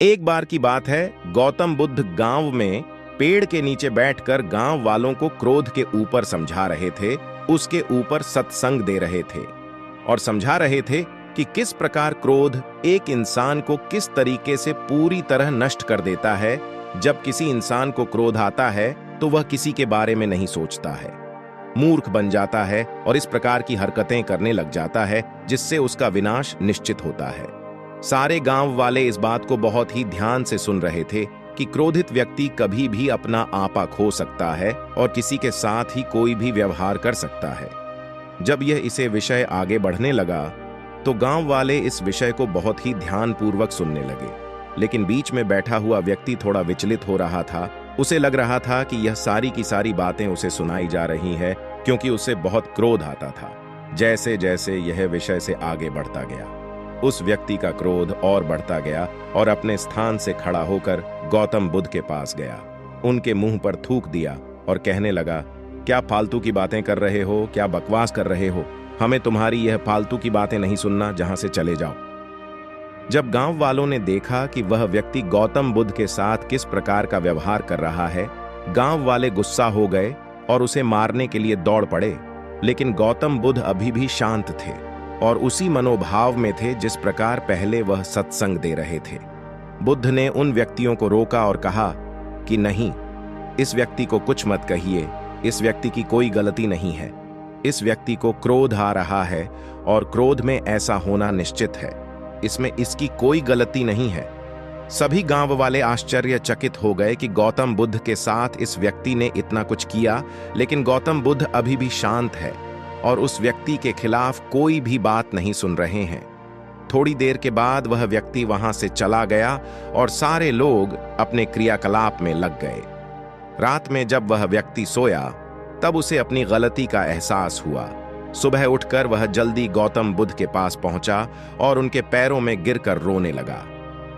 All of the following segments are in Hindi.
एक बार की बात है, गौतम बुद्ध गांव में पेड़ के नीचे बैठकर गांव वालों को क्रोध के ऊपर समझा रहे थे, उसके ऊपर सत्संग दे रहे थे और समझा रहे थे कि किस प्रकार क्रोध एक इंसान को किस तरीके से पूरी तरह नष्ट कर देता है। जब किसी इंसान को क्रोध आता है तो वह किसी के बारे में नहीं सोचता है, मूर्ख बन जाता है और इस प्रकार की हरकतें करने लग जाता है जिससे उसका विनाश निश्चित होता है। सारे गांव वाले इस बात को बहुत ही ध्यान से सुन रहे थे कि क्रोधित व्यक्ति कभी भी अपना आपा खो सकता है और किसी के साथ ही कोई भी व्यवहार कर सकता है। जब यह इसे विषय आगे बढ़ने लगा तो गांव वाले इस विषय को बहुत ही ध्यानपूर्वक सुनने लगे, लेकिन बीच में बैठा हुआ व्यक्ति थोड़ा विचलित हो रहा था। उसे लग रहा था कि यह सारी की सारी बातें उसे सुनाई जा रही है, क्योंकि उसे बहुत क्रोध आता था। जैसे जैसे यह विषय से आगे बढ़ता गया, उस व्यक्ति का क्रोध और बढ़ता गया और अपने स्थान से खड़ा होकर गौतम बुद्ध के पास गया, उनके मुंह पर थूक दिया और कहने लगा, क्या फालतू की बातें कर रहे हो, क्या बकवास कर रहे हो? हमें तुम्हारी यह फालतू की बातें नहीं सुनना, जहां से चले जाओ। जब गांव वालों ने देखा कि वह व्यक्ति गौतम बुद्ध के साथ किस प्रकार का व्यवहार कर रहा है, गांव वाले गुस्सा हो गए और उसे मारने के लिए दौड़ पड़े। लेकिन गौतम बुद्ध अभी भी शांत थे और उसी मनोभाव में थे जिस प्रकार पहले वह सत्संग दे रहे थे। बुद्ध ने उन व्यक्तियों को रोका और कहा कि नहीं, इस व्यक्ति को कुछ मत कहिए, इस व्यक्ति की कोई गलती नहीं है। इस व्यक्ति को क्रोध आ रहा है और क्रोध में ऐसा होना निश्चित है, इसमें इसकी कोई गलती नहीं है। सभी गांव वाले आश्चर्यचकित हो गए कि गौतम बुद्ध के साथ इस व्यक्ति ने इतना कुछ किया, लेकिन गौतम बुद्ध अभी भी शांत है और उस व्यक्ति के खिलाफ कोई भी बात नहीं सुन रहे हैं। थोड़ी देर के बाद वह व्यक्ति वहां से चला गया और सारे लोग अपने क्रियाकलाप में लग गए। रात में जब वह व्यक्ति सोया तब उसे अपनी गलती का एहसास हुआ। सुबह उठकर वह जल्दी गौतम बुद्ध के पास पहुंचा और उनके पैरों में गिरकर रोने लगा।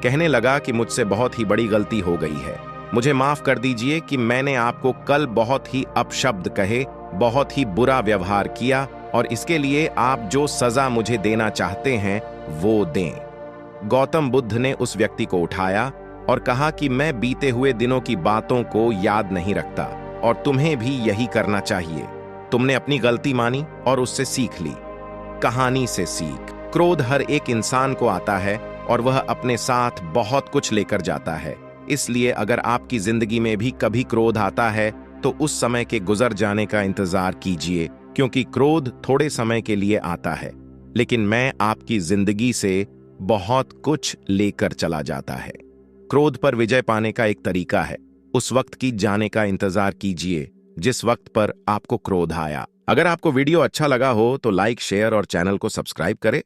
कहने लगा कि मुझसे बहुत ही बड़ी गलती हो गई है, मुझे माफ कर दीजिए कि मैंने आपको कल बहुत ही अपशब्द कहे, बहुत ही बुरा व्यवहार किया और इसके लिए आप जो सजा मुझे देना चाहते हैं वो दें। गौतम बुद्ध ने उस व्यक्ति को उठाया और कहा कि मैं बीते हुए दिनों की बातों को याद नहीं रखता और तुम्हें भी यही करना चाहिए। तुमने अपनी गलती मानी और उससे सीख ली। कहानी से सीख, क्रोध हर एक इंसान को आता है और वह अपने साथ बहुत कुछ लेकर जाता है। इसलिए अगर आपकी जिंदगी में भी कभी क्रोध आता है तो उस समय के गुजर जाने का इंतजार कीजिए, क्योंकि क्रोध थोड़े समय के लिए आता है, लेकिन मैं आपकी जिंदगी से बहुत कुछ लेकर चला जाता है। क्रोध पर विजय पाने का एक तरीका है, उस वक्त की जाने का इंतजार कीजिए जिस वक्त पर आपको क्रोध आया। अगर आपको वीडियो अच्छा लगा हो तो लाइक, शेयर और चैनल को सब्सक्राइब करें।